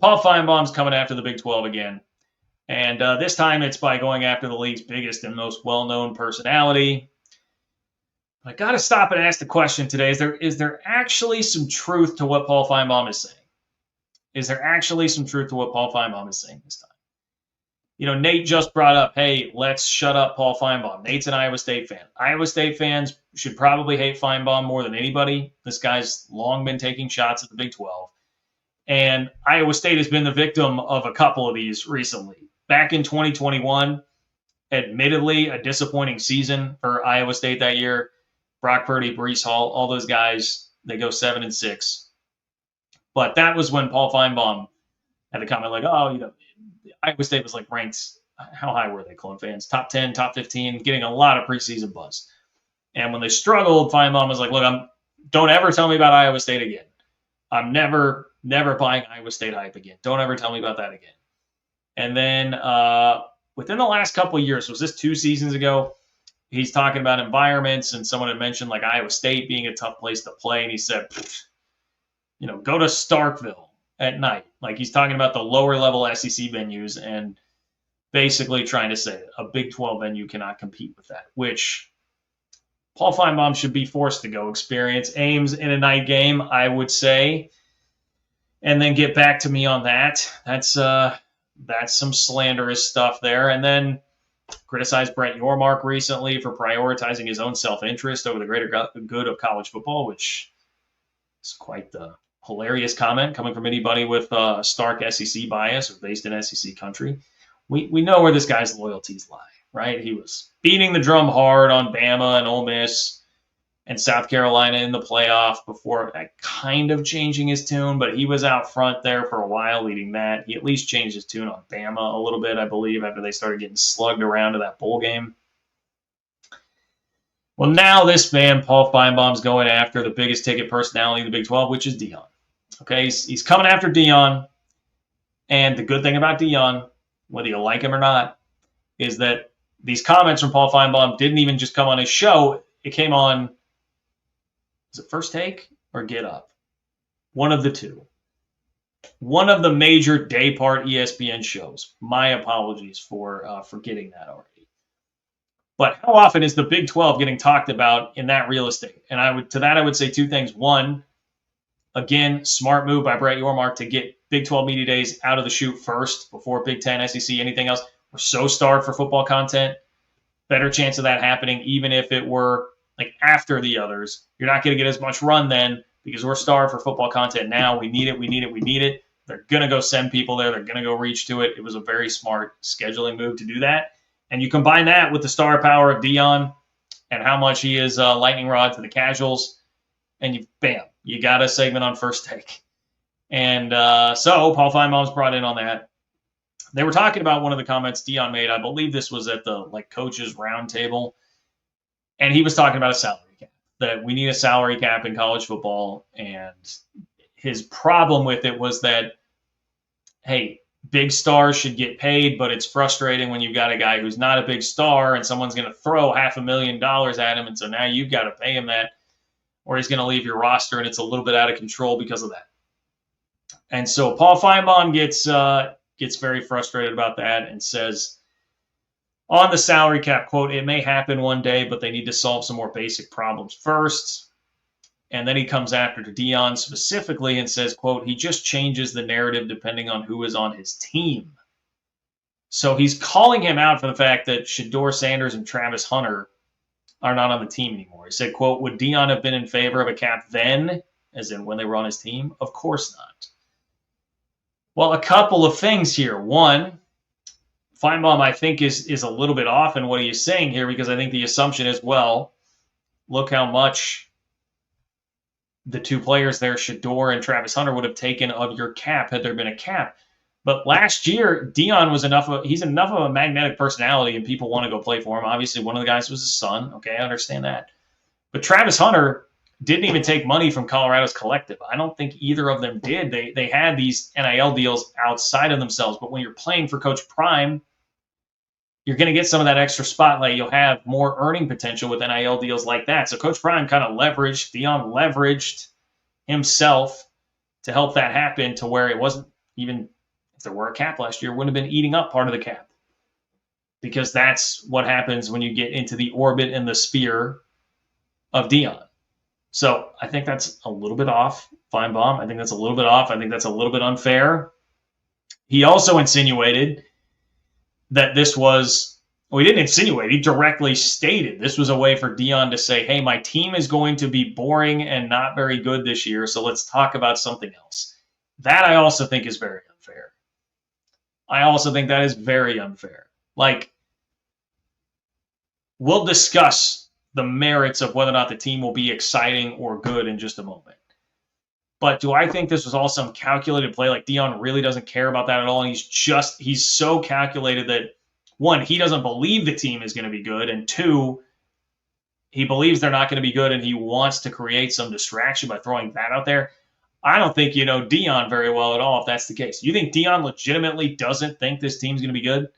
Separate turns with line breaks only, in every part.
Paul Finebaum's coming after the Big 12 again. And this time it's by going after the league's biggest and most well-known personality. I got to stop and ask the question today: is there actually some truth to what Paul Finebaum is saying? Is there actually some truth to what Paul Finebaum is saying this time? Nate just brought up, hey, let's shut up Paul Finebaum. Nate's an Iowa State fan. Iowa State fans should probably hate Finebaum more than anybody. This guy's long been taking shots at the Big 12. And Iowa State has been the victim of a couple of these recently. Back in 2021, admittedly, a disappointing season for Iowa State that year. Brock Purdy, Breece Hall, all those guys, they go 7-6. But that was when Paul Finebaum had the comment like, oh, Iowa State was like ranked, how high were they, Clone fans? Top 10, top 15, getting a lot of preseason buzz. And when they struggled, Finebaum was like, look, don't ever tell me about Iowa State again. I'm never buying Iowa State hype again. Don't ever tell me about that again. And then within the last couple of years, was this 2 seasons ago? He's talking about environments, and someone had mentioned like Iowa State being a tough place to play, and he said, go to Starkville at night. Like he's talking about the lower level SEC venues and basically trying to say a Big 12 venue cannot compete with that, which Paul Finebaum should be forced to go experience Ames in a night game, I would say, and then get back to me on that. That's some slanderous stuff there. And then criticized Brett Yormark recently for prioritizing his own self-interest over the greater good of college football, which is quite the hilarious comment coming from anybody with stark SEC bias or based in SEC country. We know where this guy's loyalties lie, right? He was beating the drum hard on Bama and Ole Miss and South Carolina in the playoff before kind of changing his tune, but he was out front there for a while leading that. He at least changed his tune on Bama a little bit, I believe, after they started getting slugged around to that bowl game. Well, now this man, Paul Finebaum's going after the biggest ticket personality in the Big 12, which is Deion. Okay, he's coming after Deion, and the good thing about Deion, whether you like him or not, is that these comments from Paul Finebaum didn't even just come on his show. It came on, was it First Take or Get Up? One of the two. One of the major day part ESPN shows. My apologies for getting that already. But how often is the Big 12 getting talked about in that real estate? And I would say 2 things. One, again, smart move by Brett Yormark to get Big 12 Media Days out of the chute first before Big 10, SEC, anything else. We're so starved for football content. Better chance of that happening, even if it were like after the others. You're not going to get as much run then because we're starved for football content now. We need it. They're going to go send people there. They're going to go reach to it. It was a very smart scheduling move to do that. And you combine that with the star power of Deion and how much he is lightning rod to the casuals, and you got a segment on First Take. And so Paul Finebaum's brought in on that. They were talking about one of the comments Deion made. I believe this was at the coaches roundtable, and he was talking about a salary cap, that we need a salary cap in college football. And his problem with it was that, hey, big stars should get paid, but it's frustrating when you've got a guy who's not a big star and someone's going to throw $500,000 at him, and so now you've got to pay him that, or he's going to leave your roster, and it's a little bit out of control because of that. And so Paul Finebaum gets very frustrated about that and says, on the salary cap, quote, it may happen one day, but they need to solve some more basic problems first. And then he comes after Deion specifically and says, quote, he just changes the narrative depending on who is on his team. So he's calling him out for the fact that Shedeur Sanders and Travis Hunter are not on the team anymore. He said, quote, would Deion have been in favor of a cap then, as in when they were on his team? Of course not. Well, a couple of things here. One, Finebaum, I think, is a little bit off in what he is saying here, because I think the assumption is, well, look how much the 2 players there, Shedeur and Travis Hunter, would have taken of your cap had there been a cap. But last year, Deion was he's enough of a magnetic personality and people want to go play for him. Obviously, one of the guys was his son. Okay, I understand that. But Travis Hunter didn't even take money from Colorado's collective. I don't think either of them did. They had these NIL deals outside of themselves. But when you're playing for Coach Prime, you're going to get some of that extra spotlight. You'll have more earning potential with NIL deals like that. So Coach Prime kind of Deion leveraged himself to help that happen to where it wasn't, even if there were a cap last year, wouldn't have been eating up part of the cap. Because that's what happens when you get into the orbit and the sphere of Dion. So I think that's a little bit off, Finebaum. I think that's a little bit off. I think that's a little bit unfair. He also insinuated that this was, well, he didn't insinuate, he directly stated this was a way for Dion to say, hey, my team is going to be boring and not very good this year, so let's talk about something else. That I also think is very unfair. I also think that is very unfair. Like, we'll discuss the merits of whether or not the team will be exciting or good in just a moment. But do I think this was all some calculated play? Like, Dion really doesn't care about that at all. And he's so calculated that, one, he doesn't believe the team is going to be good. And two, he believes they're not going to be good and he wants to create some distraction by throwing that out there. I don't think you know Dion very well at all if that's the case. You think Dion legitimately doesn't think this team's going to be good?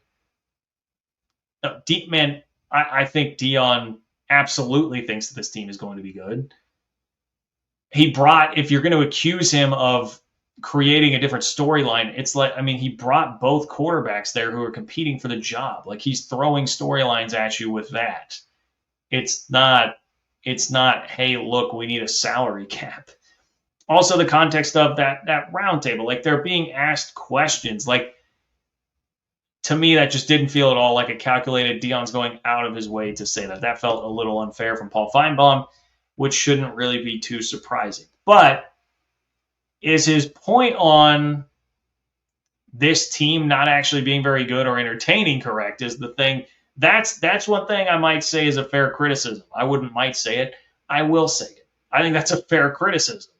No, man, I think Dion absolutely thinks that this team is going to be good. If you're going to accuse him of creating a different storyline, it's like, I mean, he brought both quarterbacks there who are competing for the job. Like, he's throwing storylines at you with that. It's not, hey, look, we need a salary cap. Also, the context of that roundtable, like, they're being asked questions. Like, to me, that just didn't feel at all like a calculated Dion's going out of his way to say that. That felt a little unfair from Paul Finebaum, which shouldn't really be too surprising. But is his point on this team not actually being very good or entertaining correct is the thing. That's one thing I might say is a fair criticism. I wouldn't might say it. I will say it. I think that's a fair criticism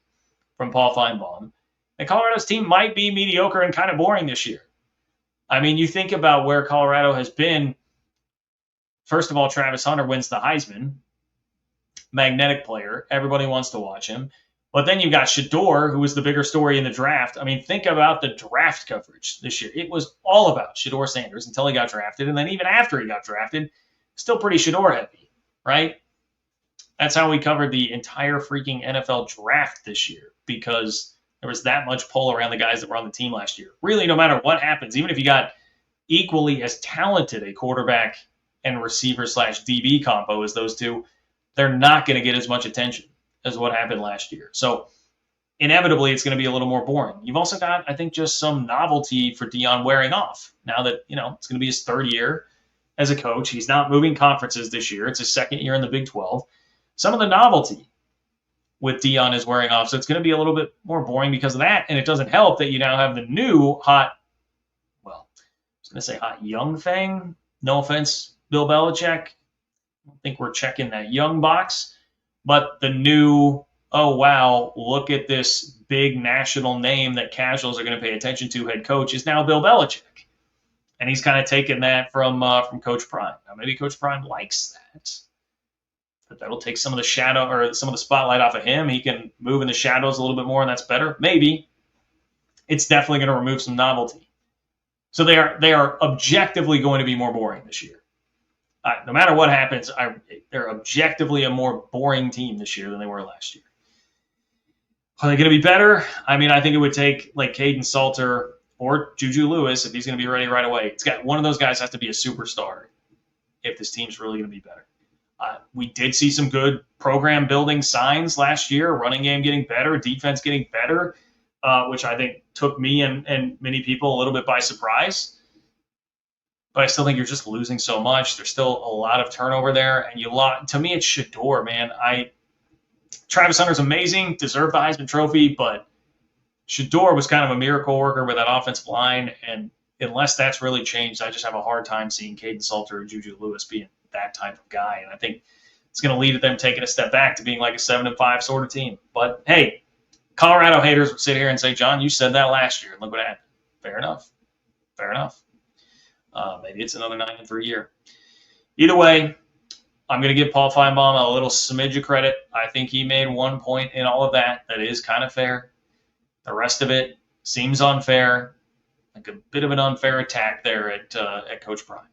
from Paul Finebaum. And Colorado's team might be mediocre and kind of boring this year. I mean, you think about where Colorado has been. First of all, Travis Hunter wins the Heisman. Magnetic player. Everybody wants to watch him. But then you've got Shedeur, who was the bigger story in the draft. I mean, think about the draft coverage this year. It was all about Shedeur Sanders until he got drafted. And then even after he got drafted, still pretty Shedeur heavy, right? That's how we covered the entire freaking NFL draft this year, because there was that much pull around the guys that were on the team last year. Really, no matter what happens, even if you got equally as talented a quarterback and receiver / DB combo as those two, they're not going to get as much attention as what happened last year. So inevitably, it's going to be a little more boring. You've also got, I think, just some novelty for Dion wearing off. Now that, it's going to be his third year as a coach. He's not moving conferences this year. It's his second year in the Big 12. Some of the novelty with Dion is wearing off. So it's going to be a little bit more boring because of that. And it doesn't help that you now have the new hot young thing. No offense, Bill Belichick. I don't think we're checking that young box. But the new, oh, wow, look at this big national name that casuals are going to pay attention to head coach is now Bill Belichick. And he's kind of taken that from Coach Prime. Now, maybe Coach Prime likes that. But that'll take some of the shadow or some of the spotlight off of him. He can move in the shadows a little bit more, and that's better. Maybe. It's definitely going to remove some novelty. So they are objectively going to be more boring this year. No matter what happens, they're objectively a more boring team this year than they were last year. Are they going to be better? I mean, I think it would take like Caden Salter or Juju Lewis if he's going to be ready right away. It's got one of those guys has to be a superstar if this team's really going to be better. We did see some good program building signs last year. Running game getting better, defense getting better, which I think took me and many people a little bit by surprise. But I still think you're just losing so much. There's still a lot of turnover there, and to me, it's Shedeur, man. Travis Hunter's amazing, deserved the Heisman Trophy, but Shedeur was kind of a miracle worker with that offensive line, and unless that's really changed, I just have a hard time seeing Caden Salter or Juju Lewis being that type of guy, and I think it's going to lead to them taking a step back to being like a 7-5 sort of team. But hey, Colorado haters would sit here and say, John, you said that last year, and look what happened. Fair enough. Maybe it's another 9-3 year. Either way, I'm going to give Paul Finebaum a little smidge of credit. I think he made one point in all of that is kind of fair. The rest of it seems unfair, like a bit of an unfair attack there at Coach Prime.